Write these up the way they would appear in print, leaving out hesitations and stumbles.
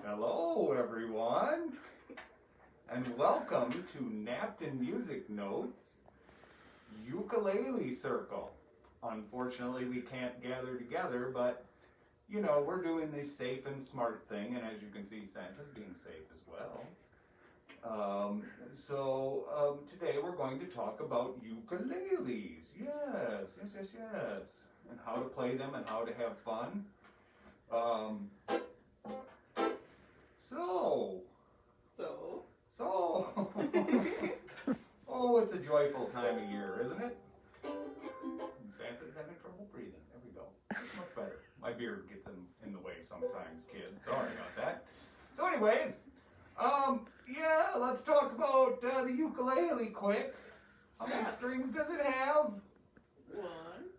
Hello, everyone, and welcome to Napton Music Notes Ukulele Circle. Unfortunately, we can't gather together, but you know, we're doing this safe and smart thing, and as you can see, Santa's being safe as well. Today we're going to talk about ukuleles. Yes. And how to play them and how to have fun. Oh, it's a joyful time of year, isn't it? Santa's having trouble breathing. There we go. That's much better. My beard gets in the way sometimes, kids. Sorry about that. So anyways, let's talk about the ukulele quick. How many strings does it have? 1,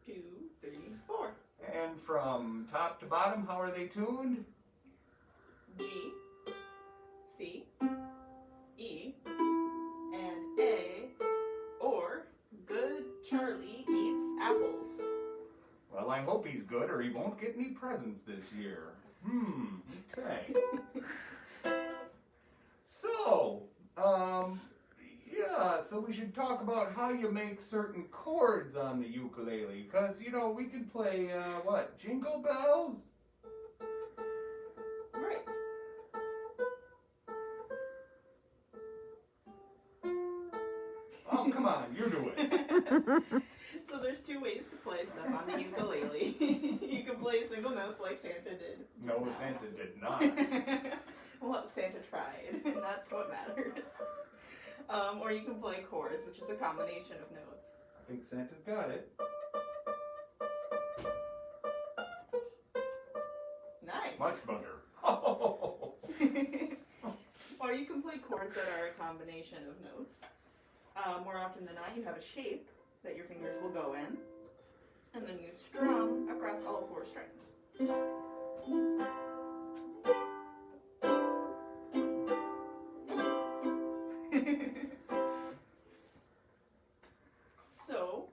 2, 3, 4. And from top to bottom, how are they tuned? G, C, E, and A, or Good Charlie Eats Apples. Well, I hope he's good or he won't get any presents this year. Okay. So we should talk about how you make certain chords on the ukulele, because, you know, we can play, Jingle Bells? Right. Oh, come on, you do it. So there's two ways to play stuff on the ukulele. You can play single notes like Santa did. No, now. Santa did not. Well, Santa tried, and that's what matters. Or you can play chords, which is a combination of notes. I think Santa's got it. Nice. Much better. Oh. Or you can play chords that are a combination of notes. More often than not, you have a shape that your fingers will go in, and then you strum across all 4 strings. So,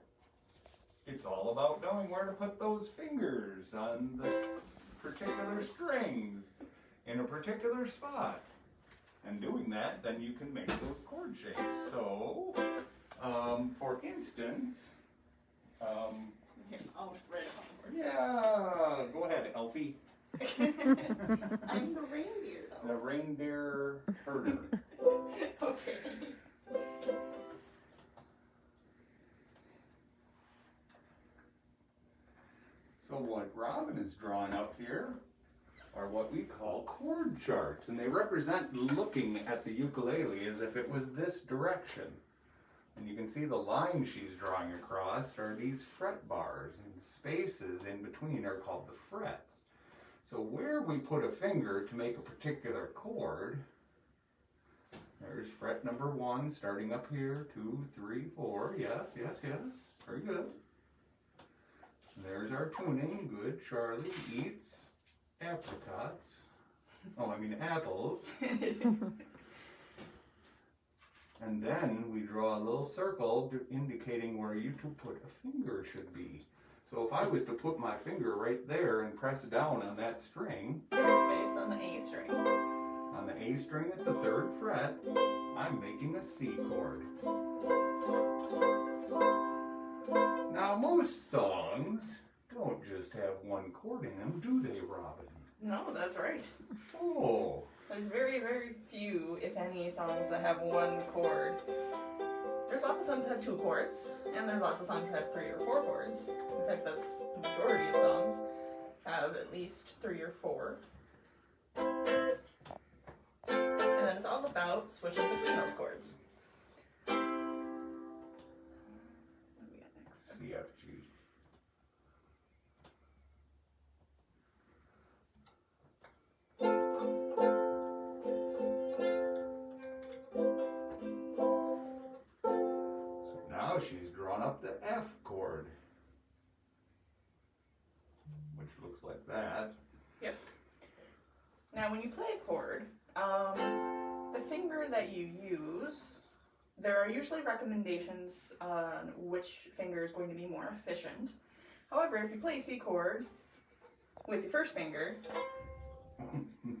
It's all about knowing where to put those fingers on the particular strings in a particular spot. And doing that, then you can make those chord shapes. So, for instance, here, I'll write it on the board. yeah, go ahead, Elfie. I'm the reindeer, though. The reindeer herder. Okay. So what Robin has drawn up here are what we call chord charts, and they represent looking at the ukulele as if it was this direction. And you can see the lines she's drawing across are these fret bars, and spaces in between are called the frets. So where we put a finger to make a particular chord, there's fret number 1 starting up here, 2, 3, 4, yes, very good. There's our tuning. Good Charlie eats apricots. Apples. And then we draw a little circle indicating where you to put a finger should be. So if I was to put my finger right there and press down on that string, Space on the A string. on the A string at the 3rd fret, I'm making a C chord. Now, most songs don't just have one chord in them, do they, Robin? No, that's right. Oh. There's very, very few, if any, songs that have one chord. There's lots of songs that have 2 chords, and there's lots of songs that have 3 or 4 chords. In fact, that's the majority of songs have at least 3 or 4. And then it's all about switching between those chords. What do we got next? C, F, G. So now she's drawn up the F chord, which looks like that. Yep. Now, when you play a chord, the finger that you use, there are usually recommendations on which finger is going to be more efficient. However, if you play a C chord with your first finger,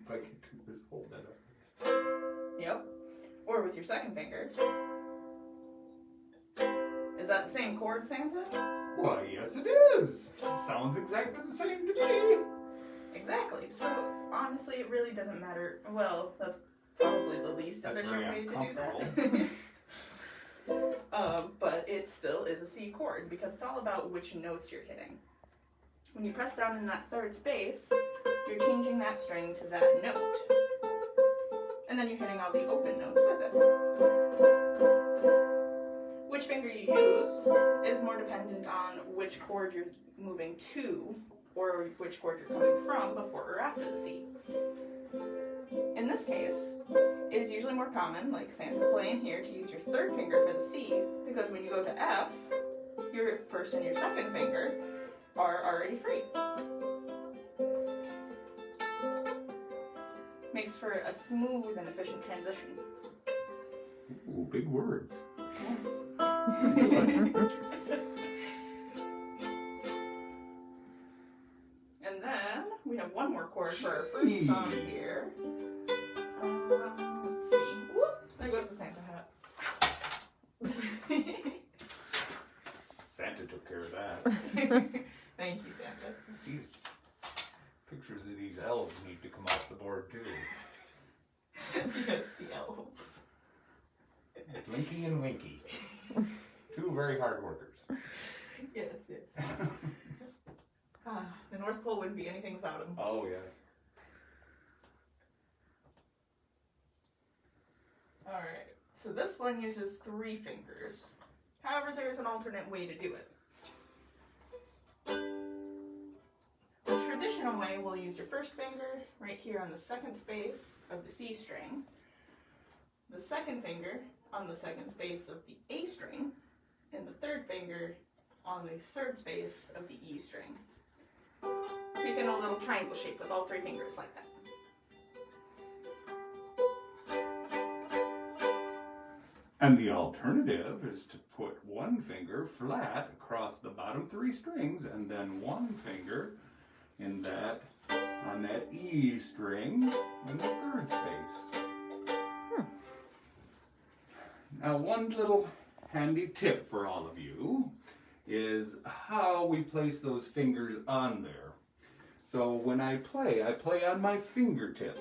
If I can do this, hold that up. Yep. Or with your second finger. Is that the same chord, Santa? Why, yes it is. Sounds exactly the same to me. Exactly. So honestly, it really doesn't matter. Well, that's probably the least That's efficient very way to do that. But it still is a C chord because it's all about which notes you're hitting. When you press down in that third space, you're changing that string to that note. And then you're hitting all the open notes with it. Which finger you use is more dependent on which chord you're moving to or which chord you're coming from before or after the C. In this case, it is usually more common, like Santa's playing here, to use your third finger for the C, because when you go to F, your first and your second finger are already free. Makes for a smooth and efficient transition. Ooh, big words. Yes. And then we have one more chord for our first song here. Let's see. Whoop, there goes the Santa hat. Santa took care of that. Thank you, Santa. These pictures of these elves need to come off the board too. Yes, the elves. Blinky and Winky. Two very hard workers. Yes, yes. The North Pole wouldn't be anything without them. Oh, yeah. Alright, so this one uses 3 fingers. However, there's an alternate way to do it. The traditional way will use your first finger right here on the second space of the C string, the second finger on the second space of the A string, and the third finger on the third space of the E string. Making a little triangle shape with all 3 fingers like that. And the alternative is to put one finger flat across the bottom 3 strings and then one finger in that, on that E string in the third space. Now, one little handy tip for all of you is how we place those fingers on there. So when I play on my fingertip.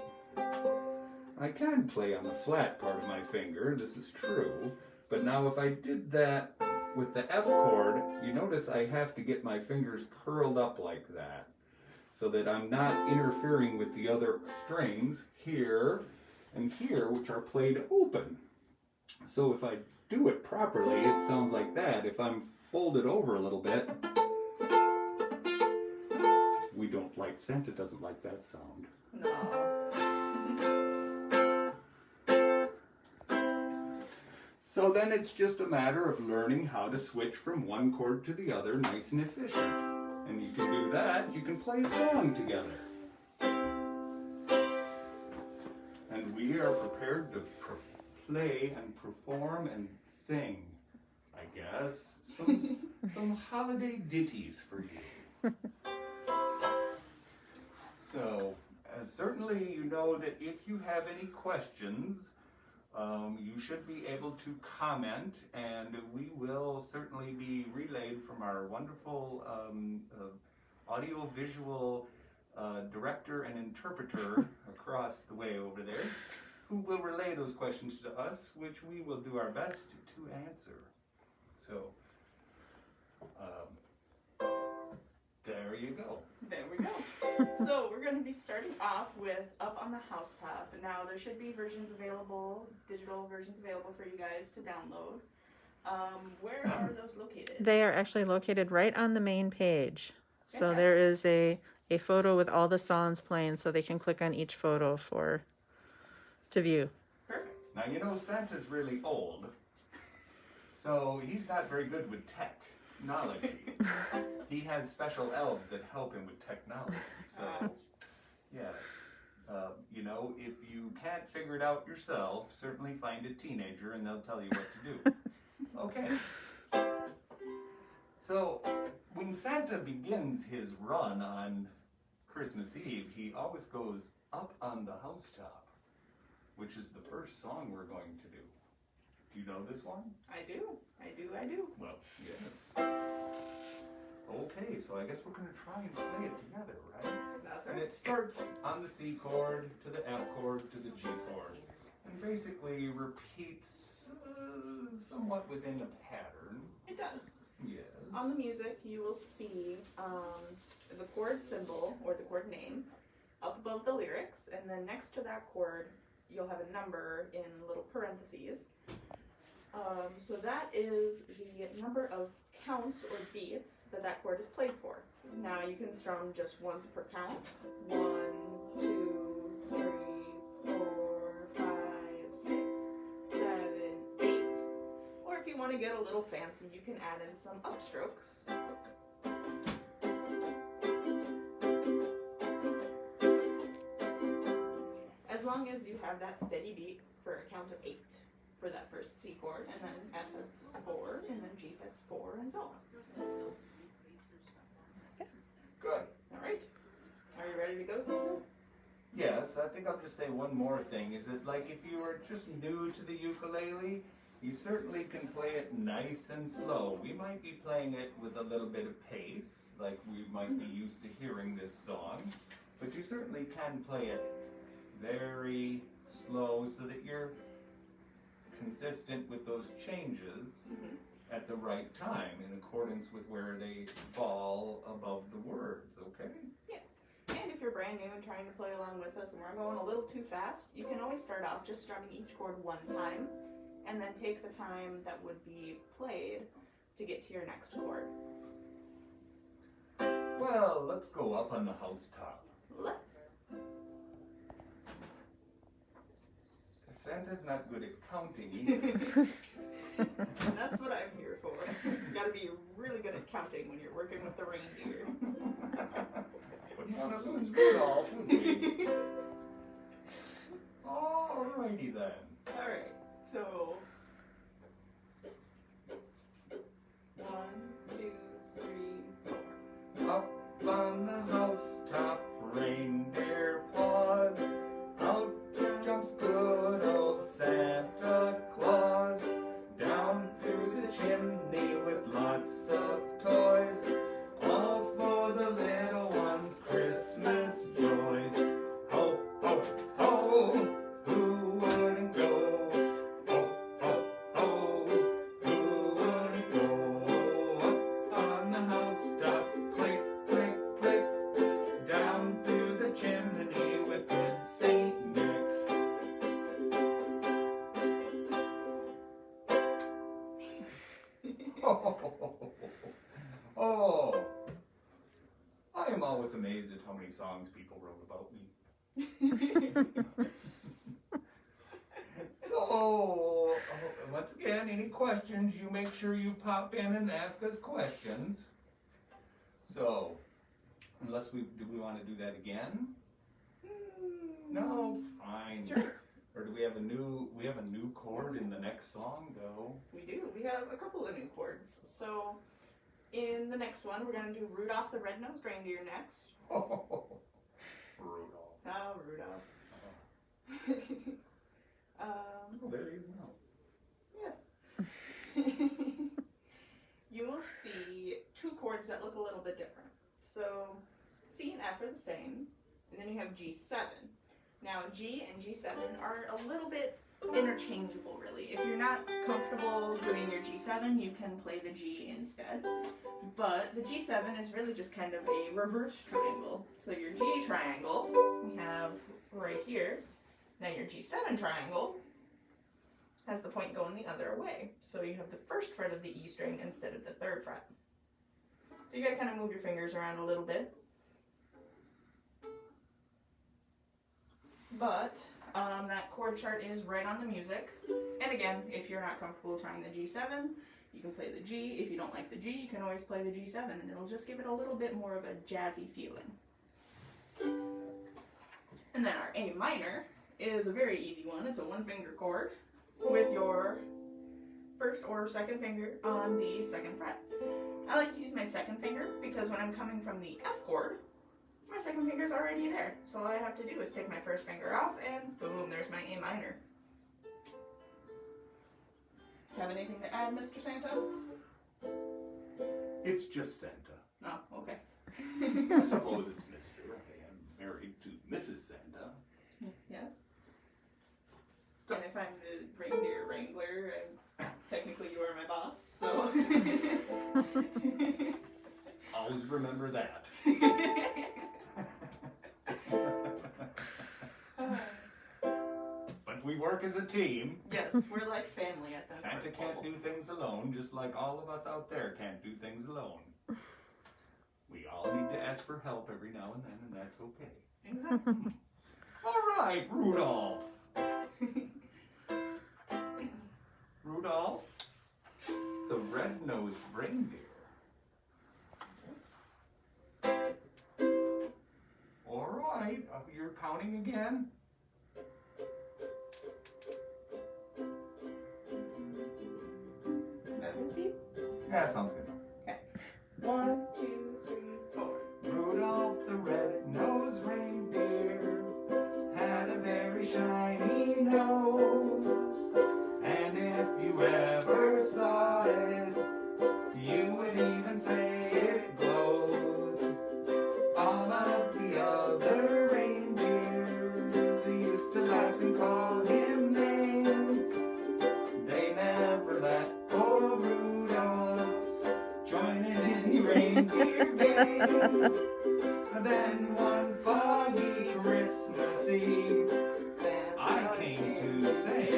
I can play on the flat part of my finger, this is true, but now if I did that with the F chord, you notice I have to get my fingers curled up like that, so that I'm not interfering with the other strings here and here, which are played open. So if I do it properly, it sounds like that. If I'm folded over a little bit, we don't like, Santa doesn't like that sound. No. So then it's just a matter of learning how to switch from one chord to the other nice and efficient. And you can do that, you can play a song together. And we are prepared to play and perform and sing, I guess, some holiday ditties for you. So, certainly you know that if you have any questions, you should be able to comment, and we will certainly be relayed from our wonderful audio-visual director and interpreter across the way over there, who will relay those questions to us, which we will do our best to answer. So, there you go. There we go. So we're going to be starting off with Up on the Housetop. Now there should be versions available, digital versions available for you guys to download. Where are those located? They are actually located right on the main page. So Fantastic. there is a photo with all the songs playing, so they can click on each photo to view. Perfect. Now, you know, Santa's really old, so he's not very good with technology. He has special elves that help him with technology. So, yes, you know, if you can't figure it out yourself, certainly find a teenager and they'll tell you what to do. Okay. So, when Santa begins his run on Christmas Eve, he always goes up on the housetop, which is the first song we're going to do. Do you know this one? I do. Well, yes. Okay, so I guess we're going to try and play it together, right? That's And right. it starts on the C chord, to the F chord, to the G chord. And basically repeats somewhat within a pattern. It does. Yes. On the music, you will see the chord symbol, or the chord name, up above the lyrics, and then next to that chord, you'll have a number in little parentheses. So that is the number of counts or beats that chord is played for. Now you can strum just once per count. 1, 2, 3, 4, 5, 6, 7, 8. Or if you want to get a little fancy, you can add in some upstrokes. As long as you have that steady beat for a count of 8 for that first C chord, and then F has 4, and then G has 4, and so on. Good. Alright. Are you ready to go, Samuel? Yes, I think I'll just say one more thing. Is it like if you are just new to the ukulele, you certainly can play it nice and slow. We might be playing it with a little bit of pace, like we might be used to hearing this song, but you certainly can play it very slow so that you're consistent with those changes at the right time in accordance with where they fall above the words, okay? Yes. And if you're brand new and trying to play along with us and we're going a little too fast, you can always start off just strumming each chord one time and then take the time that would be played to get to your next chord. Well, let's go up on the housetop. Let's. Santa's not good at counting either. That's what I'm here for. You gotta be really good at counting when you're working with the reindeer. Wouldn't want to lose Rudolph, would we? Alrighty then. Alright, so 1, 2, 3, 4. Up on the housetop, reindeer paws. Out jumps good old Santa Claus. Down through the chimney with lots of toys. All for the little ones' Christmas joys. Ho, ho, ho, who wouldn't go? Ho, ho, ho, who wouldn't go? Up on the housetop, click, click, click. Down through the chimney with good Saint Nick. Oh, I am always amazed at how many songs people wrote about me. So, once again, any questions, you make sure you pop in and ask us questions. So, unless do we want to do that again? No, fine. Sure. Or do we have a new chord in the next song though? We do. We have a couple of new chords. So, in the next one, we're going to do Rudolph the Red-Nosed Reindeer next. Rudolph. Oh, Rudolph. Oh, there he is now. Yes. You will see two chords that look a little bit different. So, C and F are the same, and then you have G7. Now, G and G7 are a little bit interchangeable, really. If you're not comfortable doing your G7, you can play the G instead. But the G7 is really just kind of a reverse triangle. So your G triangle, we have right here. Now your G7 triangle has the point going the other way. So you have the first fret of the E string instead of the third fret. So you gotta kind of move your fingers around a little bit. But that chord chart is right on the music. And again, if you're not comfortable trying the G7, you can play the G. If you don't like the G, you can always play the G7, and it'll just give it a little bit more of a jazzy feeling. And then our A minor is a very easy one. It's a one-finger chord with your first or second finger on the second fret. I like to use my second finger because when I'm coming from the F chord, my second finger's already there. So all I have to do is take my first finger off and boom, there's my A minor. Have anything to add, Mr. Santa? It's just Santa. Oh, okay. I suppose it's Mr. I am married to Mrs. Santa. Yes. And if I'm the reindeer wrangler, and technically you are my boss, so. Always remember that. But we work as a team. Yes, we're like family at the Santa can't do things alone, just like all of us out there can't do things alone. We all need to ask for help every now and then, and that's okay. Exactly. All right, Rudolph. Rudolph, the red-nosed reindeer. All right, you're counting again? That means beep. That sounds good. 1, 2, 3, 4. Rudolph the red-nosed reindeer had a very shiny nose, and if you ever saw it, you would even say it glows. All of the other reindeers used to laugh and call him names. They never let poor Rudolph join in any reindeer games. Then one foggy Christmas Eve, I came to say,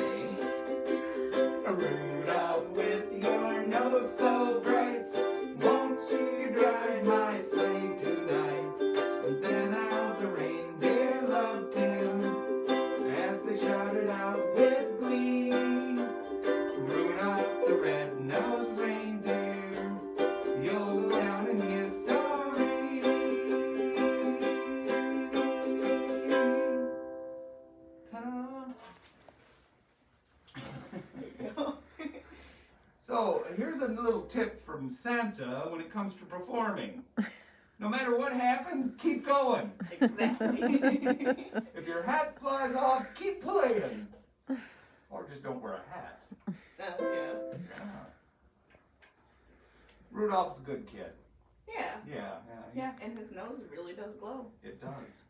Rudolph, with your nose so bright, won't you drive my sleigh tonight? And then how the reindeer loved him as they shouted out with glee, Rudolph the red-nosed reindeer, you'll go down in history. So, here's a little tip from Santa when it comes to performing. No matter what happens, keep going. Exactly. If your hat flies off, keep playing. Or just don't wear a hat. Yeah. Rudolph's a good kid. Yeah. Yeah, And his nose really does glow. it does.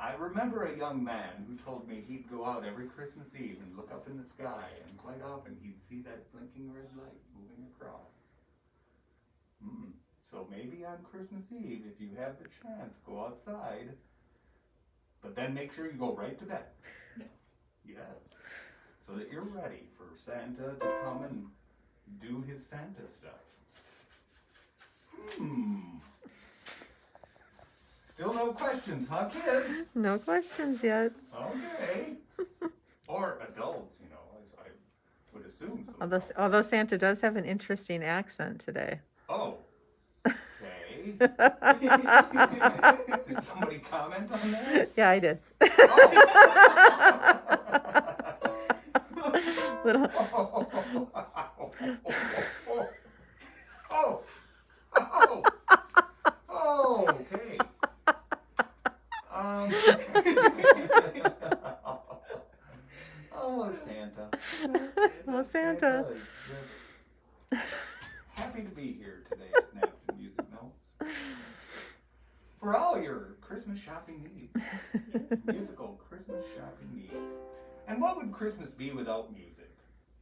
I remember a young man who told me he'd go out every Christmas Eve and look up in the sky, and quite often he'd see that blinking red light moving across. So maybe on Christmas Eve, if you have the chance, go outside, but then make sure you go right to bed. Yes. So that you're ready for Santa to come and do his Santa stuff. Still no questions, huh, kids? No questions yet. Okay. Or adults, you know, I would assume so. Although Santa does have an interesting accent today. Oh. Okay. Did somebody comment on that? Yeah, I did. Little. Okay. Santa. Oh, Santa. Is just happy to be here today at Napton Music Notes for all your Christmas shopping needs. Musical Christmas shopping needs. And what would Christmas be without music?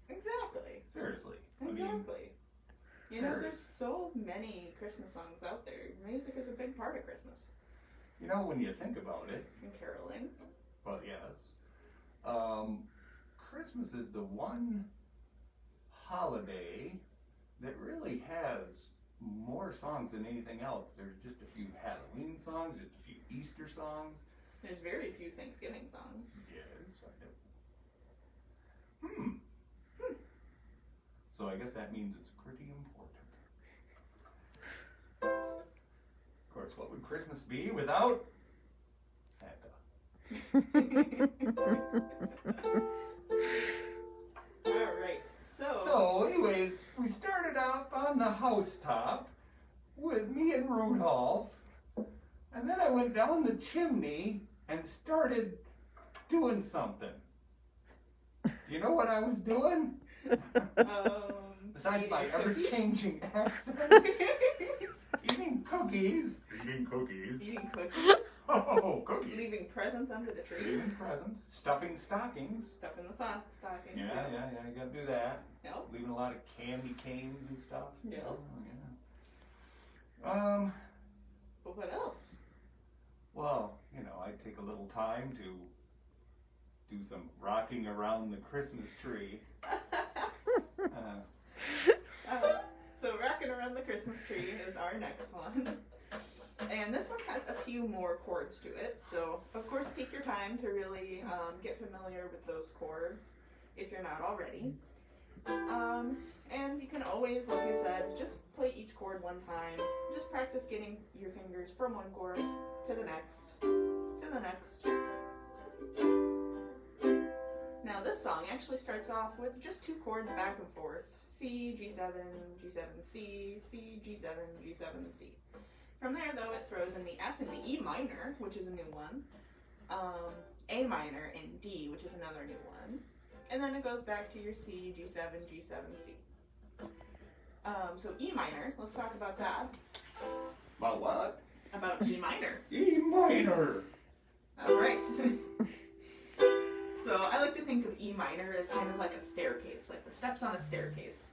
Exactly. Seriously. Exactly. You know, there's so many Christmas songs out there. Music is a big part of Christmas. You know, when you think about it. And caroling. Well, yes. Christmas is the one holiday that really has more songs than anything else. There's just a few Halloween songs, just a few Easter songs. There's very few Thanksgiving songs. Yes, I know. So I guess that means it's pretty important. Of course, what would Christmas be without Santa? Alright, So anyways, we started out on the housetop, with me and Rudolph, and then I went down the chimney and started doing something. You know what I was doing? Besides my ever-changing accent. Eating cookies. Eating cookies. Eating cookies. Oh, cookies. Leaving presents under the tree. Leaving presents. Stuffing stockings. Stuffing the stockings. Yeah, you gotta do that. Yep. Leaving a lot of candy canes and stuff. Yep. Oh, yeah. But what else? Well, you know, I take a little time to do some rocking around the Christmas tree. So rocking around the Christmas tree is our next one. And this one has a few more chords to it. So, of course, take your time to really get familiar with those chords if you're not already. And you can always, like I said, just play each chord one time. Just practice getting your fingers from one chord to the next, to the next. Now this song actually starts off with just two chords back and forth. C, G7, G7, C, C, G7, G7, C. From there, though, it throws in the F and the E minor, which is a new one, A minor, and D, which is another new one. And then it goes back to your C, G7, G7, C. So E minor, let's talk about that. About what? About E minor. E minor! That's right. So I like to think of E minor as kind of like a staircase, like the steps on a staircase.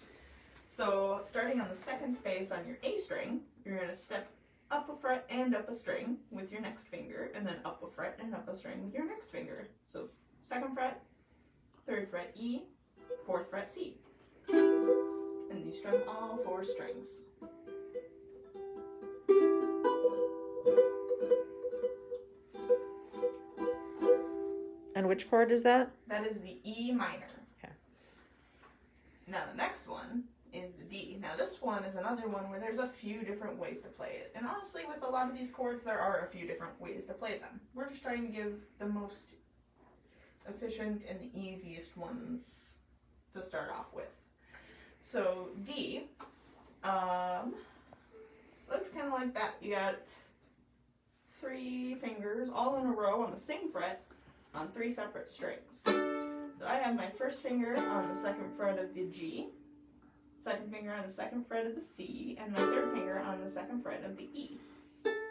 So starting on the second space on your A string, you're going to step up a fret and up a string with your next finger, and then up a fret and up a string with your next finger. So second fret, third fret E, fourth fret C. And you strum all four strings. And which chord is that? That is the E minor. Okay. Now the next one is the D. Now this one is another one where there's a few different ways to play it. And honestly, with a lot of these chords, there are a few different ways to play them. We're just trying to give the most efficient and the easiest ones to start off with. So D, looks kind of like that. You got 3 fingers all in a row on the same fret on 3 separate strings. So I have my first finger on the second fret of the G, second finger on the second fret of the C, and my third finger on the second fret of the E.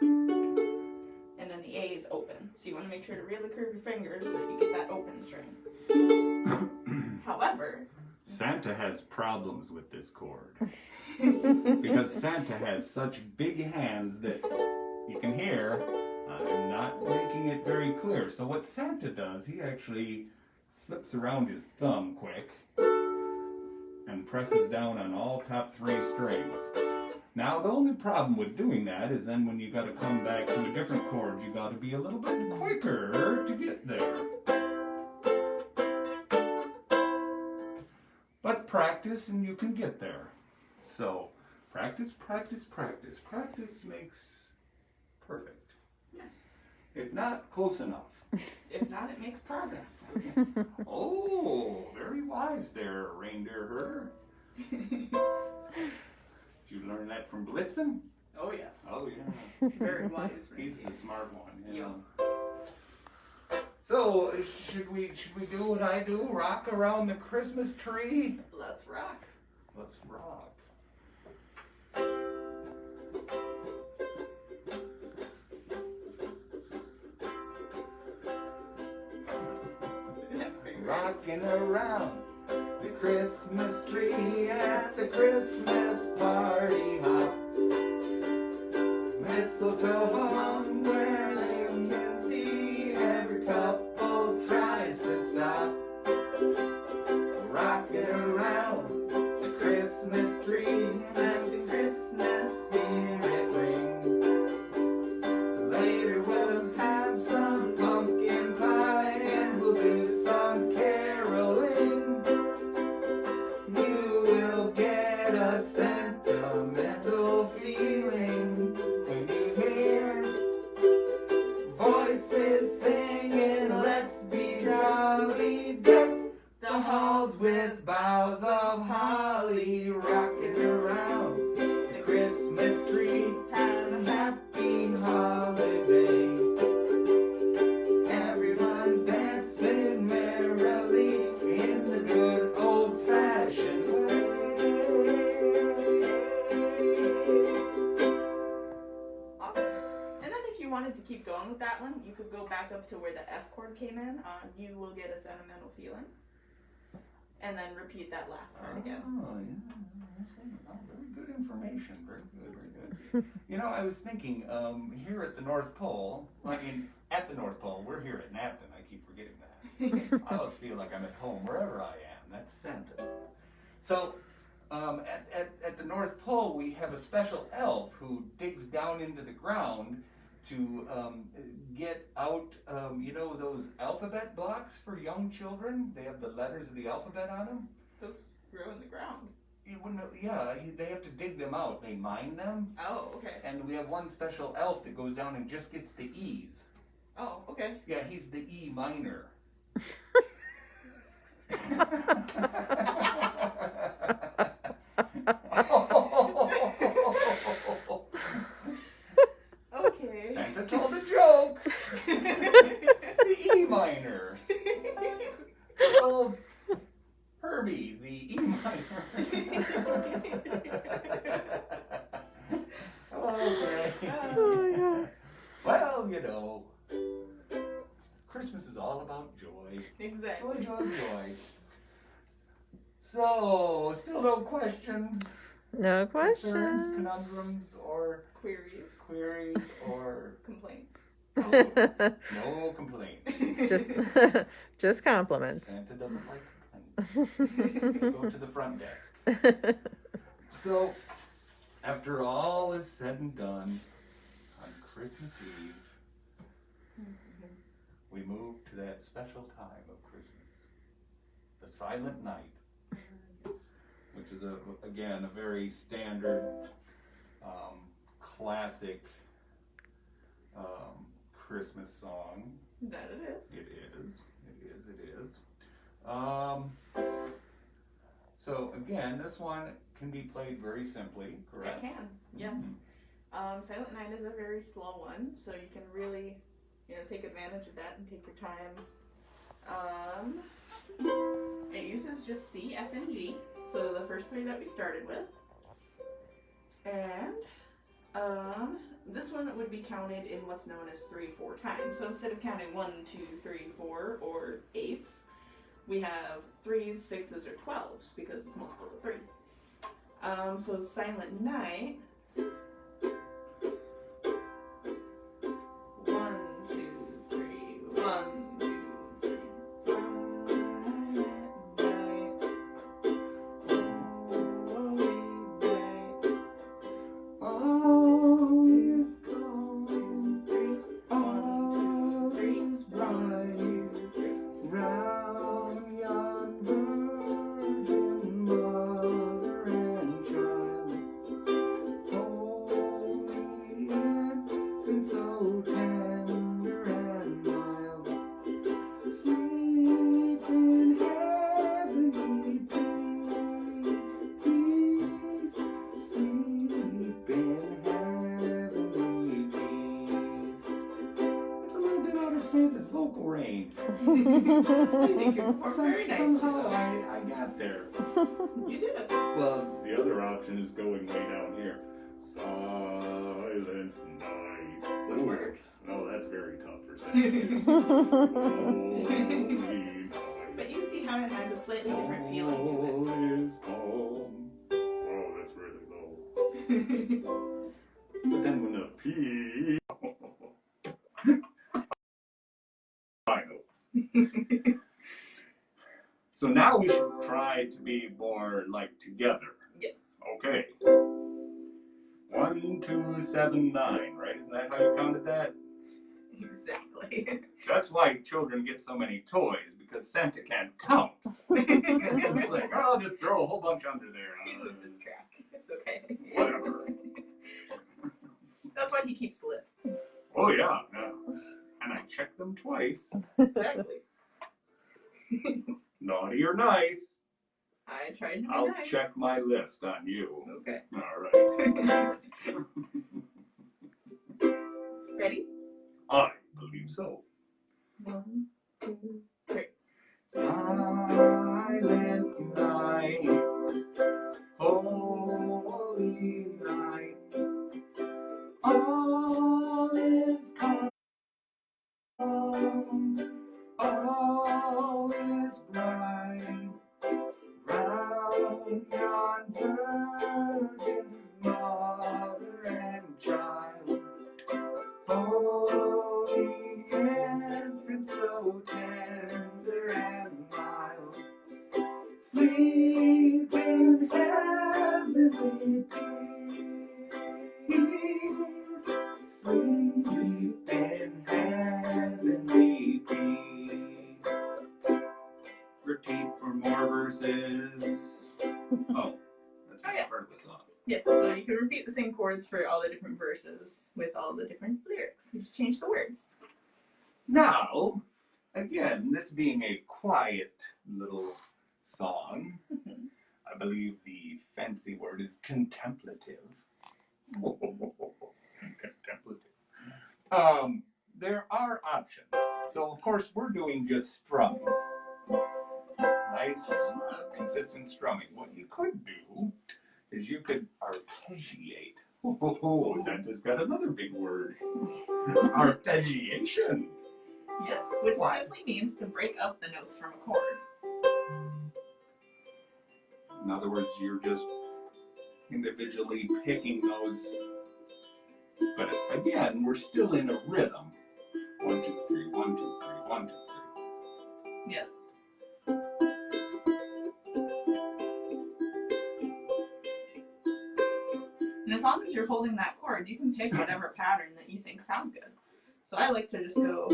And then the A is open. So you want to make sure to really curve your fingers so that you get that open string. However, Santa has problems with this chord. Because Santa has such big hands that you can hear I'm not making it very clear. So what Santa does, he actually flips around his thumb quick and presses down on all top 3 strings. Now the only problem with doing that is then when you got to come back to a different chord, you got to be a little bit quicker to get there. But practice and you can get there. So practice, practice, practice. Practice makes perfect. yes. If not, close enough. If not, it makes progress. Oh, very wise there, reindeer herder. Did you learn that from Blitzen? Oh yes. Oh yeah. Very wise. He's the smart one. Yeah. So should we do what I do? Rock around the Christmas tree? Let's rock. Let's rock. Rocking around the Christmas tree at the Christmas party hop. Mistletoe hung where they can see. Every couple tries to stop. Rocking around the Christmas tree and the Christmas spirit ring. Later we'll have some pumpkin pie and we'll do some caroling. You will get a sentimental feeling when you hear you wanted to keep going with that one, you could go back up to where the F chord came in on You Will Get a Sentimental Feeling. And then repeat that last part again. Oh, yeah. Oh, very good information. Very good, very good. You know, I was thinking, here at the North Pole, I mean, at the North Pole, we're here at Napton. I keep forgetting that. I always feel like I'm at home wherever I am. That's Santa. So, at the North Pole, we have a special elf who digs down into the ground to get out, you know, those alphabet blocks for young children. They have the letters of the alphabet on them. Those grow in the ground. You wouldn't, yeah, they have to dig them out. They mine them. Oh, okay. And we have one special elf that goes down and just gets the E's. Oh, okay. Yeah, he's the E minor. Okay. Santa told a joke. The E minor. Well, Herbie, the E minor. Okay. Oh my God. Well, you know, Christmas is all about joy. Exactly. Joy, joy, joy. So, still no questions, No concerns, questions. conundrums, or Queries. queries, or Complaints. no complaints. Just compliments. Santa doesn't like complaints. Go to the front desk. So, after all is said and done, on Christmas Eve, we move to that special time of Christmas, the Silent Night, which is, again, a very standard, classic Christmas song. That it is. It is. So again, this one can be played very simply, correct? It can, yes. Silent Night is a very slow one, so you can really, take advantage of that and take your time. It uses just C, F, and G, so the first three that we started with. And this one would be counted in what's known as 3/4 time. So instead of counting 1, 2, 3, 4, or 8s, we have 3s, 6s, or 12s because it's multiples of 3. So Silent Night. 1, 2, 3, 1, 2, 3. Silent night. Holy night. All is calm, 1, 2, 3. is bright, round yon virgin mother and child. Holy infant, so tender and mild, sleep in heavenly peace, sleep in heavenly peace. That's a little bit out of Santa's vocal range. I think you performed very nicely. Somehow I got there. You did it. Well, the other option is going way down here. Silent night. Which Ooh. works. No, that's very tough for Santa. Holy night. But you can see how it has a slightly different feeling to All is calm. Oh, that's really low. it. But then when the P. Final. So now we should try to be more like together. Yes. Okay. 1, 2, 7, 9, right? Isn't that how you counted that? Exactly. That's why children get so many toys, because Santa can't count. It's like, oh, I'll just throw a whole bunch under there. He loses track. It's okay. Whatever. That's why he keeps lists. Oh, yeah. And I check them twice. Exactly. Naughty or nice. I tried to be I'll nice. check my list on you. Okay. All right. Ready? I believe so. 1, 2, 3. Silent night, holy night, all is verses. Oh, that's Oh, yeah. part of the song. Yes, so you can repeat the same chords for all the different verses with all the different lyrics. You just change the words. Now, again, this being a quiet little song, I believe the fancy word is contemplative. Contemplative. There are options. So, of course, we're doing just strumming. Nice, consistent strumming. What you could do is you could arpeggiate. Oh, that just got another big word. Arpeggiation. Yes, which Why? simply means to break up the notes from a chord. In other words, you're just individually picking those. But again, we're still in a rhythm. 1, 2, 3, 1, 2, 3, 1, 2, 3. Yes. And as long as you're holding that chord, you can pick whatever pattern that you think sounds good. So I like to just go.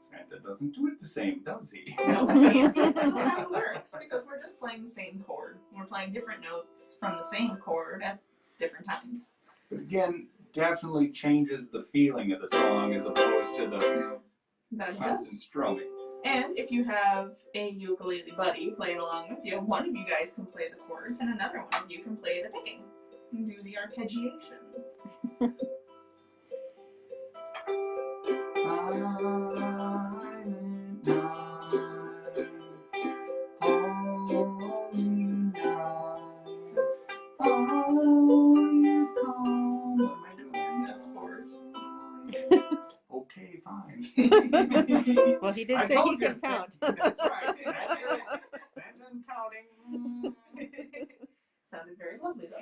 Santa doesn't do it the same, does he? No, it's not how it works because we're just playing the same chord. We're playing different notes from the same chord at different times. But again, definitely changes the feeling of the song as opposed to the That constant does. strumming. And if you have a ukulele buddy playing along with you, one of you guys can play the chords and another one of you can play the picking and do the arpeggiation. That's fours. Okay, fine. Well, he did I say told he you, can count. That's right. Santa and counting. Sounded very lovely though.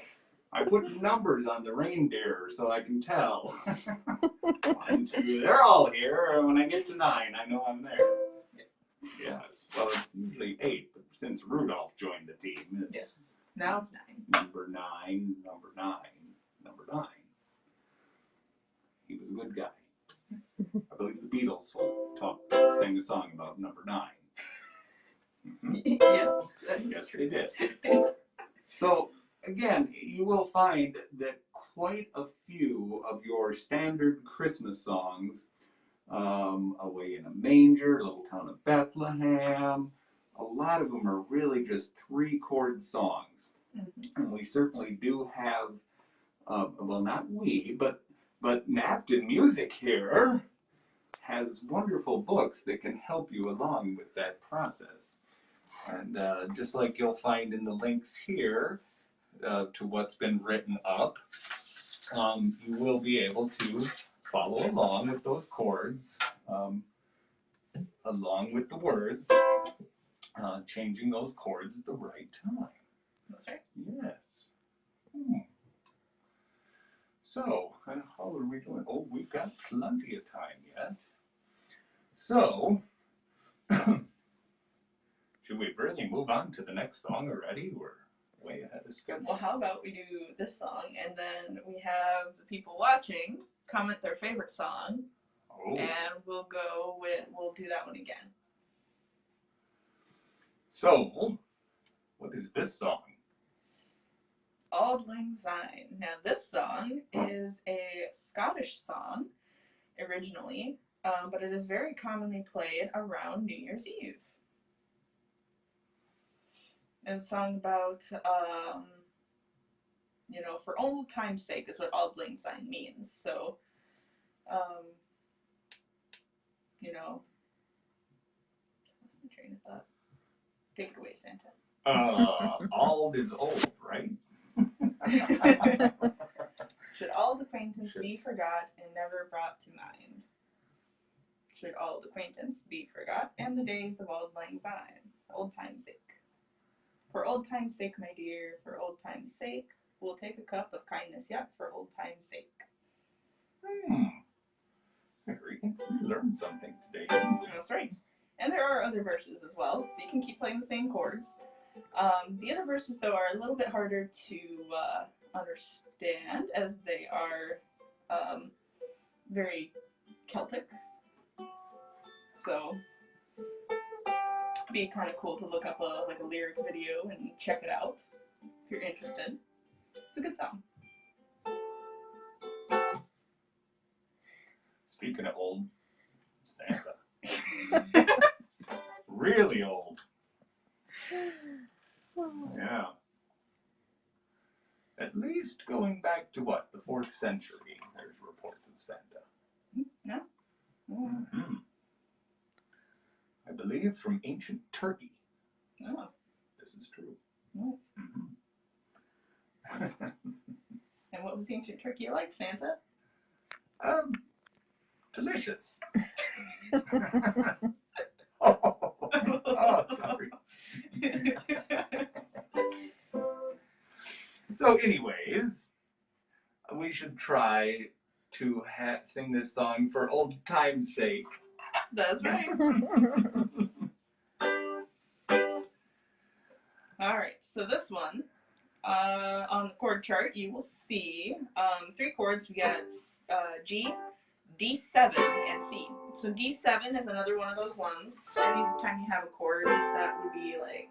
I put numbers on the reindeer so I can tell. 1, 2, they're all here. And when I get to 9, I know I'm there. Yes. Well, it's usually 8, but since Rudolph joined the team, it's Yes. Now it's 9. number 9, number 9, number 9. He was a good guy. I believe the Beatles sang a song about number 9. Yes, that is Yes, true. they did. So, again, you will find that quite a few of your standard Christmas songs, Away in a Manger, Little Town of Bethlehem, a lot of them are really just 3-chord songs. Mm-hmm. And we certainly do have, well, not we, but Napton Music here has wonderful books that can help you along with that process. And just like you'll find in the links here to what's been written up, you will be able to follow along with those chords, along with the words, changing those chords at the right time. That's right. Yes. So, and how are we doing? Oh, we've got plenty of time yet. So, should we really move on to the next song already? We're way ahead of schedule. Well, how about we do this song and then we have the people watching comment their favorite song, and we'll do that one again. So, what is this song? Auld Lang Syne. Now, this song is a Scottish song originally, but it is very commonly played around New Year's Eve. It's a song about, for old time's sake is what Auld Lang Syne means. So, what's my train of thought? Take it away, Santa. Auld is old, right? Should auld acquaintance be forgot and never brought to mind? Should auld acquaintance be forgot and the days of Auld Lang Syne, old time's sake. For old time's sake, my dear, for old time's sake, we'll take a cup of kindness yet for old time's sake. We learned something today. That's right. And there are other verses as well, so you can keep playing the same chords. The other verses, though, are a little bit harder to understand as they are very Celtic. So it'd be kind of cool to look up a lyric video and check it out if you're interested. It's a good song. Speaking of old, Santa. Really old. Yeah. At least going back to what, the 4th century, there's reports of Santa. Yeah. Mm-hmm. I believe from ancient Turkey. Oh. This is true. Oh. Mm-hmm. And what was ancient Turkey like, Santa? Delicious. Oh, sorry. So anyways, we should try to sing this song for old time's sake. That's right. Alright, so this one, on the chord chart, you will see 3 chords. We got G, D7, and C. So D7 is another one of those ones. Anytime you have a chord that would be like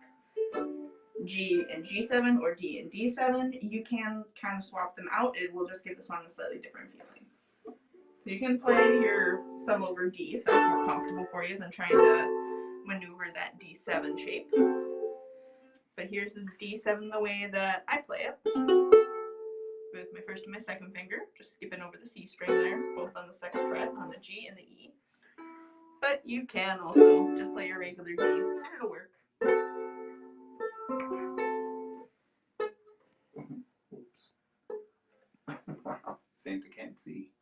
G and G7 or D and D7, you can kind of swap them out. It will just give the song a slightly different feeling. So you can play your thumb over D if that's more comfortable for you than trying to maneuver that D7 shape. But here's the D7 the way that I play it. With my first and my second finger, just skipping over the C string there, both on the 2nd fret, on the G and the E. But you can also just play your regular D, and it'll work. Oops. Santa can't see.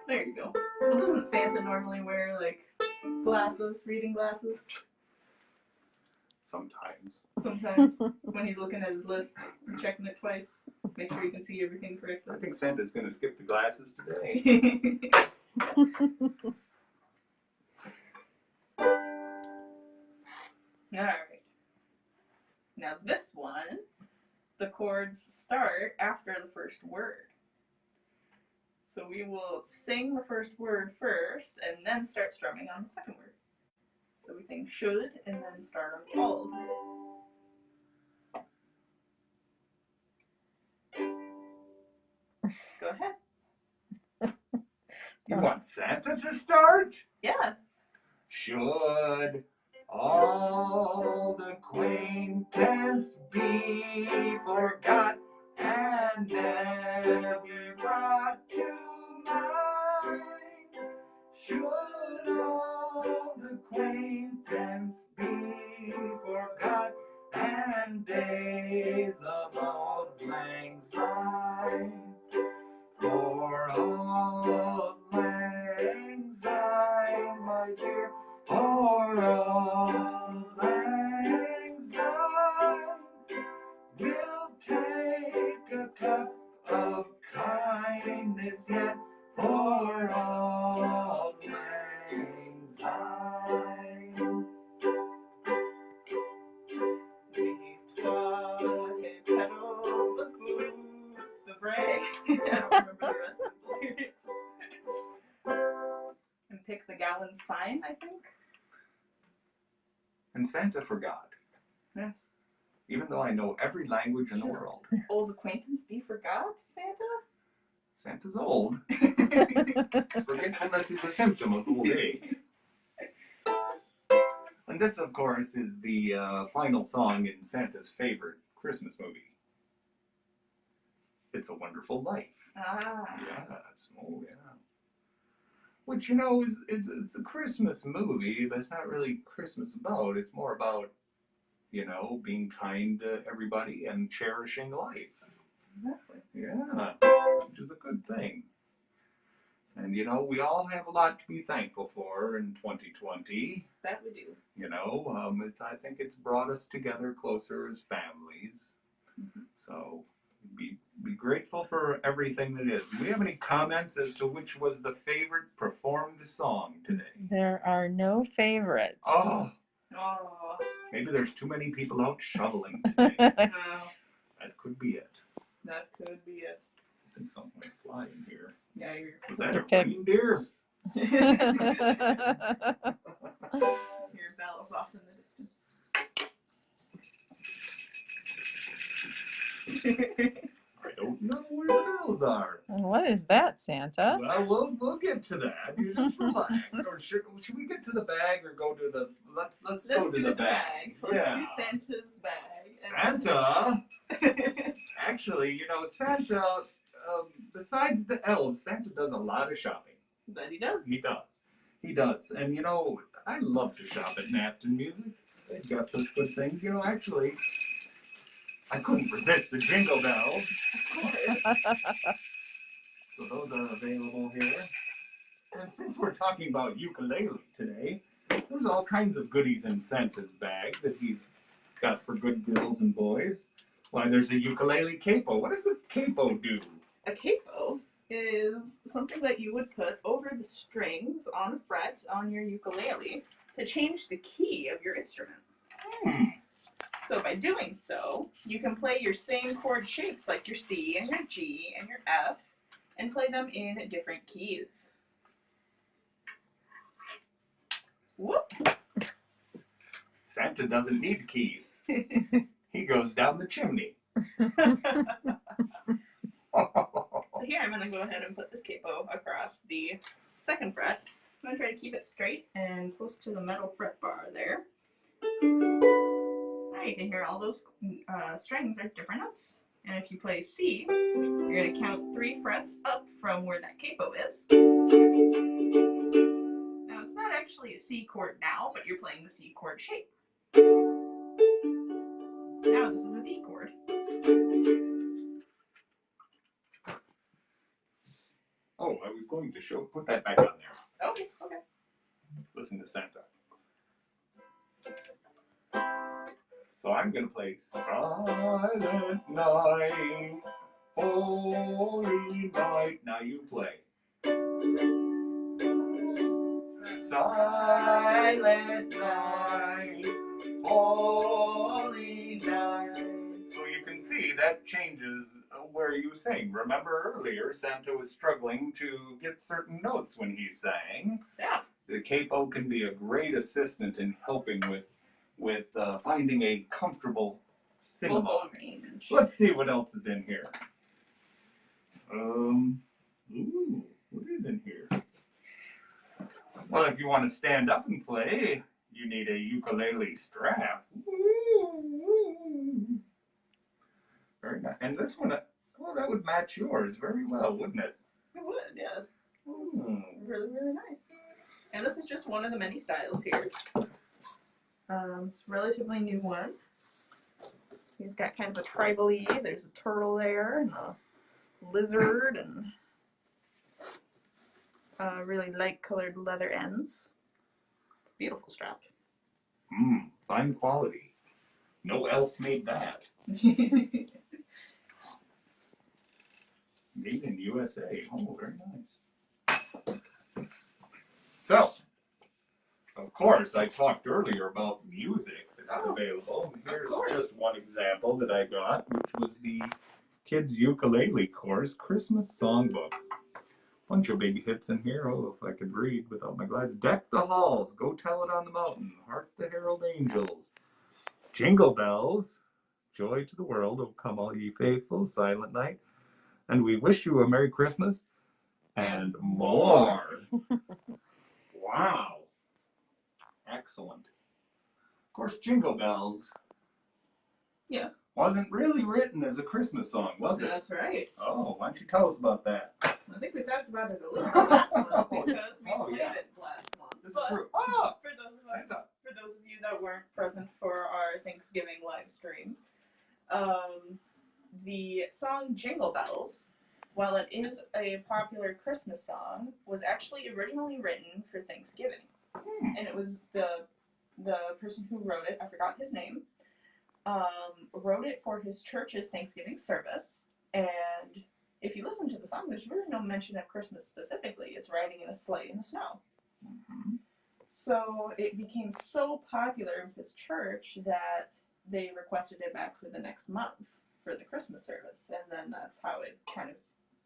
There you go. Well, doesn't Santa normally wear, like, glasses, reading glasses? Sometimes. Sometimes, when he's looking at his list and checking it twice, make sure you can see everything correctly. I think Santa's going to skip the glasses today. Alright. Now this one, the chords start after the first word. So we will sing the first word first and then start strumming on the second word. So we sing should and then start on called. Go ahead. You want Santa to start? Yes. Should old acquaintance be forgot and never be brought to mind? Should old acquaintance be forgot and days of old lang syne? For old lang syne, my dear, for old lang syne, we'll take a cup of kindness yet for old lang syne. We twa hae peddled the food, the bray. I don't remember the rest of the lyrics. And pick the gallons fine, I think. And Santa forgot, Yes. even though I know every language in the world. Old acquaintance be forgot, Santa? Santa's old. Forgetfulness is a symptom of old age. And this, of course, is the final song in Santa's favorite Christmas movie. It's a Wonderful Life. Ah. Yeah. Which, you know, it's a Christmas movie, but it's not really Christmas about. It's more about, you know, being kind to everybody and cherishing life. Exactly. Yeah, which is a good thing. And, you know, we all have a lot to be thankful for in 2020. That we do. You know, I think it's brought us together closer as families. Mm-hmm. So be grateful for everything that is. Do we have any comments as to which was the favorite performed song today? There are no favorites. Oh, Oh. maybe there's too many people out shoveling today. No. That could be it. That could be it. think something went flying here. Yeah, Was that a Okay. reindeer? your bell is off in the distance. I don't know where the bells are. What is that, Santa? Well, we'll get to that. You just relax. Or should we get to the bag or go to the? Let's go to the bag. Let's do Santa's bag. Santa. Actually, you know, Santa. Besides the elves, Santa does a lot of shopping. That he does. He does. He does. And you know, I love to shop at Napton Music. They've got such good things. You know, actually, I couldn't resist the jingle bells. So those are available here. And since we're talking about ukulele today, there's all kinds of goodies in Santa's bag that he's got for good girls and boys. Why, there's a ukulele capo. What does a capo do? A capo is something that you would put over the strings on a fret on your ukulele to change the key of your instrument. So by doing so, you can play your same chord shapes like your C and your G and your F and play them in different keys. Whoop! Santa doesn't need keys. He goes down the chimney. So here I'm going to go ahead and put this capo across the second fret. I'm going to try to keep it straight and close to the metal fret bar there. Now you can hear all those strings are different notes. And if you play C, you're going to count 3 frets up from where that capo is. Now it's not actually a C chord now, but you're playing the C chord shape. Now this is a D chord. Oh, I was going to put that back on there. Okay. Listen to Santa. So I'm going to play Silent Night, Holy Night. Now you play. Silent Night, Holy Night. So you can see that changes where you sing. Remember earlier, Santa was struggling to get certain notes when he sang. Yeah. The capo can be a great assistant in helping with finding a comfortable sing-along. range. Let's see what else is in here. What is in here? Well, if you want to stand up and play, you need a ukulele strap. Very nice. And this one, oh, that would match yours very well, wouldn't it? It would, yes. It's really, really nice. And this is just one of the many styles here. It's a relatively new one. He's got kind of a tribal-y. There's a turtle there and a lizard and really light-colored leather ends. Beautiful strap. Fine quality. No elf made that. Made in USA. Oh, very nice. So, of course, I talked earlier about music that's available. Here's just one example that I got, which was the Kids Ukulele Course Christmas Songbook. Bunch of big hits in here. Oh, if I could read without my glasses. Deck the Halls, Go Tell It on the Mountain, Hark the Herald Angels, Jingle Bells, Joy to the World, Oh Come All Ye Faithful, Silent Night, and We Wish You a Merry Christmas, and more. Wow. Excellent. Of course, Jingle Bells wasn't really written as a Christmas song, was it? That's right. Oh, why don't you tell us about that? I think we talked about it a little bit last month because we played it last month. This is true. Oh! For those of you that weren't present for our Thanksgiving live stream, the song Jingle Bells, while it is a popular Christmas song, was actually originally written for Thanksgiving. And it was the person who wrote it, I forgot his name, wrote it for his church's Thanksgiving service. And if you listen to the song, there's really no mention of Christmas specifically. It's riding in a sleigh in the snow. So it became so popular with this church that they requested it back for the next month for the Christmas service. And then that's how it kind of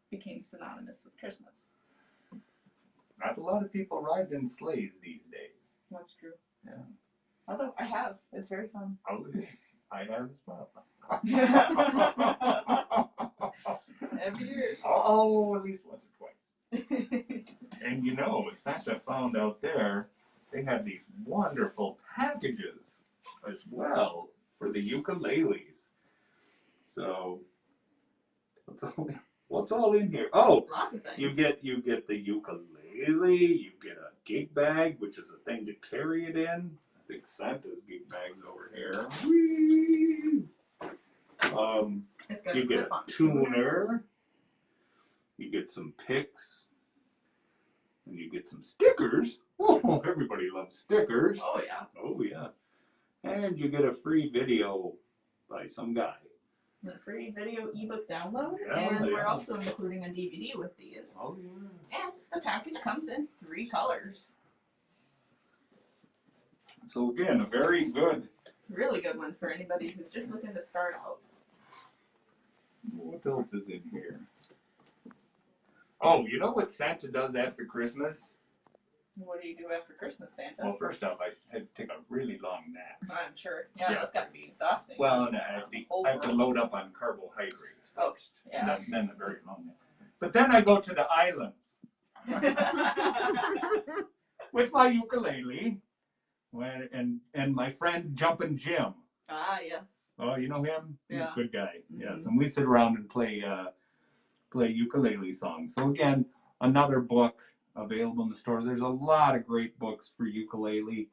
became synonymous with Christmas. Not a lot of people ride in sleighs these days. That's true. Yeah. Although I have. It's very fun. Oh, it is. I have as well. Every year. Oh, at least once or twice. And you know, Santa found out there they had these wonderful packages as well for the ukuleles. So what's all in here? Oh, Lots of things. you get the ukulele, you get a gig bag, which is a thing to carry it in. I think Santa's gig bag's over here. Whee! It's got You get a clip-on tuner, you get some picks, and you get some stickers. Oh, everybody loves stickers. Oh yeah. Oh yeah. And you get a free video by some guy. The free video ebook download, Yeah, and we're yeah. also including a DVD with these. Oh yes. And the package comes in 3 colors. So again, a very good. Really good one for anybody who's just looking to start out. What else is in here? Oh, you know what Santa does after Christmas? What do you do after Christmas, Santa? Well, first off, I had to take a really long nap. I'm sure. Yeah, Yeah. that's got to be exhausting. Well, and I have to load up on carbohydrates Oh, first. yeah. And then a very long nap. But then I go to the islands with my ukulele and my friend Jumpin' Jim. Ah, yes. Oh, you know him? He's Yeah. a good guy. Mhm. Yes, and we sit around and play ukulele songs. So again, another book available in the store. There's a lot of great books for ukulele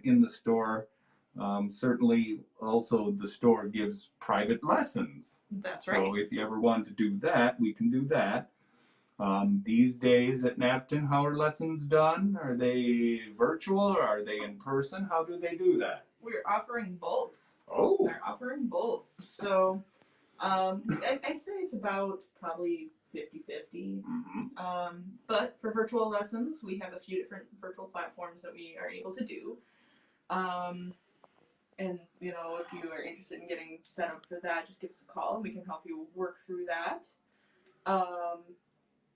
in the store. Certainly, also the store gives private lessons. That's right. So if you ever want to do that, we can do that. These days at Napton, how are lessons done? Are they virtual or are they in person? How do they do that? We're offering both. Oh, They're offering both. So I'd say it's about probably 50-50. But for virtual lessons, we have a few different virtual platforms that we are able to do. And, you know, if you are interested in getting set up for that, just give us a call and we can help you work through that.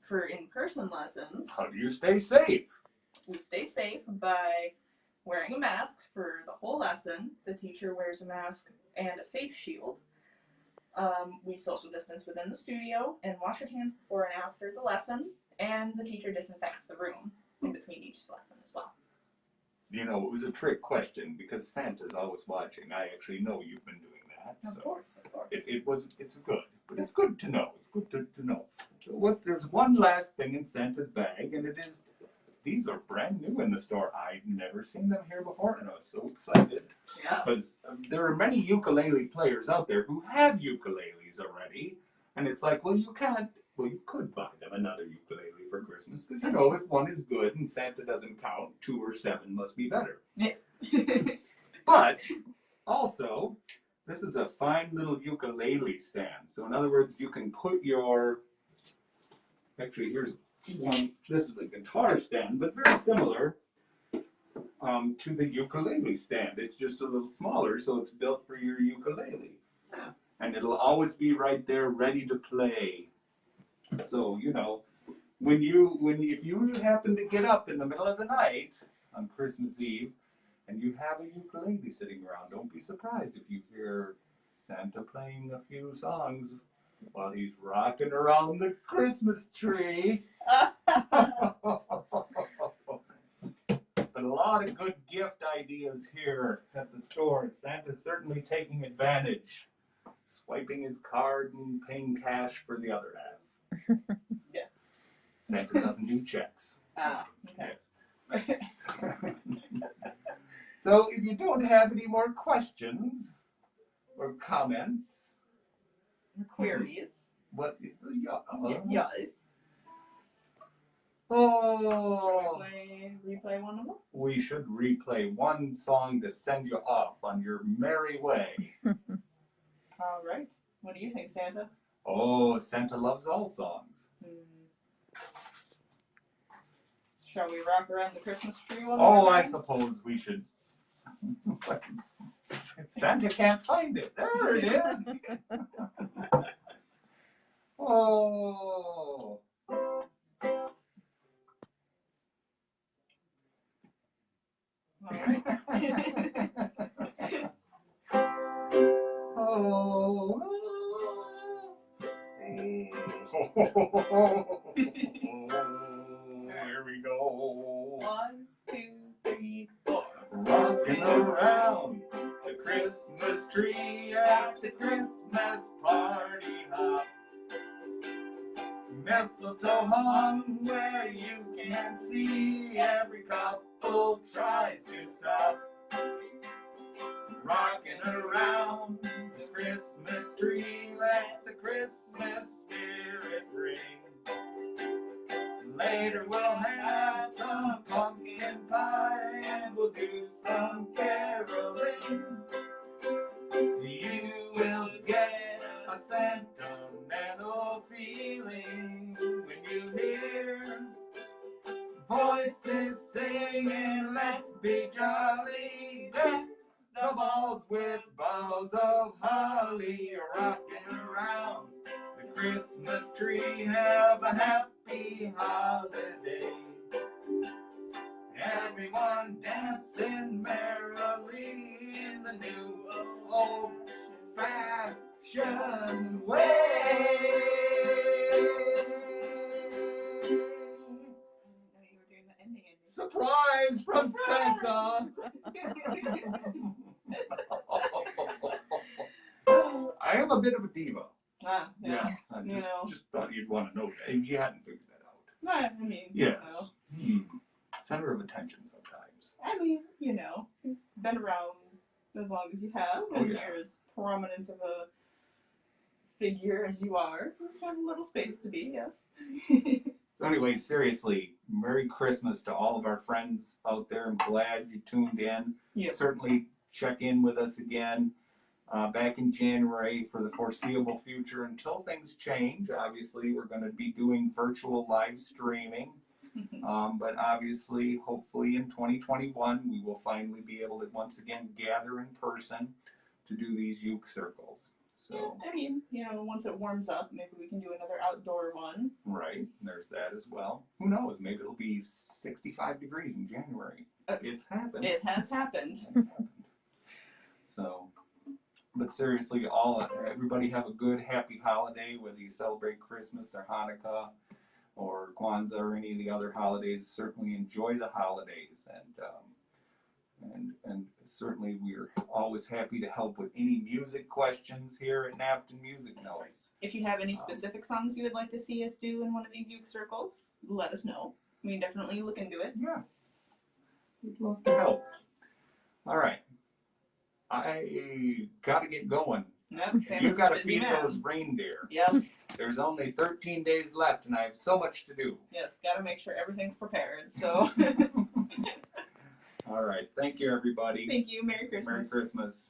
For in-person lessons, how do you stay safe? we stay safe by wearing a mask for the whole lesson. The teacher wears a mask and a face shield. We social distance within the studio and wash your hands before and after the lesson. And the teacher disinfects the room in between each lesson as well. You know, it was a trick question because Santa's always watching. I actually know you've been doing that. Of So course. it's good. But it's good to know. It's good to know. So there's one last thing in Santa's bag, and it is, these are brand new in the store. I've never seen them here before, and I was so excited. Yeah. Because there are many ukulele players out there who have ukuleles already, and it's like, well, you could buy them another ukulele for Christmas, because, you know, if one is good and Santa doesn't count, 2 or 7 must be better. Yes. But, also, this is a fine little ukulele stand. So in other words, you can put your, actually here's one, this is a guitar stand, but very similar to the ukulele stand. It's just a little smaller, so it's built for your ukulele. Yeah. And it'll always be right there ready to play. So, you know, if you happen to get up in the middle of the night on Christmas Eve and you have a ukulele sitting around, don't be surprised if you hear Santa playing a few songs while he's rocking around the Christmas tree. But a lot of good gift ideas here at the store. Santa's certainly taking advantage, swiping his card and paying cash for the other half. Yeah. Santa doesn't do checks. Ah, okay. Yes. So if you don't have any more questions or comments, Queries. what? Yes. Oh, Replay one of them? we should replay one song to send you off on your merry way. All right. What do you think, Santa? Oh, Santa loves all songs. Shall we rock around the Christmas tree one Oh, more I time? suppose we should. Santa can't find it. There it is. Oh. Alright. Oh. Here we go. 1, 2, 3, 4. Rocking around the Christmas tree at the Christmas party hop. Mistletoe hung where you can see, every couple tries to stop. Rocking around the Christmas tree, let the Christmas spirit ring. Later we'll have some pumpkin pie and we'll do some caroling. You will get a sentimental feeling when you hear voices singing, let's be jolly. Deck the balls with boughs of holly, rocking around the Christmas tree. Have a happy holiday. Everyone dancing merrily in the new old-fashioned way. Surprise from Santa. I am a bit of a diva. Ah, yeah. I You know. just thought you'd want to know that. You hadn't figured that out. I mean, Yes. Center of attention sometimes. I mean, you know, you've been around as long as you have, Oh, and yeah. you're as prominent of a figure as you are. You have a little space to be, yes. So anyway, seriously, Merry Christmas to all of our friends out there. I'm glad you tuned in. Yep. Certainly check in with us again back in January for the foreseeable future until things change. Obviously, we're going to be doing virtual live streaming. But obviously, hopefully in 2021, we will finally be able to once again gather in person to do these Uke Circles. So, Yeah, I mean, you know, once it warms up, maybe we can do another outdoor one. right, there's that as well. Who knows? Maybe it'll be 65 degrees in January. It's happened. It has happened. It's happened. So, but seriously, everybody have a good, happy holiday, whether you celebrate Christmas or Hanukkah or Kwanzaa or any of the other holidays. Certainly enjoy the holidays, and certainly we're always happy to help with any music questions here at Napton Music Notes. If you have any specific songs you would like to see us do in one of these Uke Circles, let us know. We can definitely look into it. Yeah, we'd love to help. All right, I gotta get going. Yep, You Santa's gotta a busy feed man. those reindeer. Yep, There's only 13 days left, and I have so much to do. yes, gotta make sure everything's prepared, so. All right, thank you, everybody. Thank you, Merry Christmas. Merry Christmas.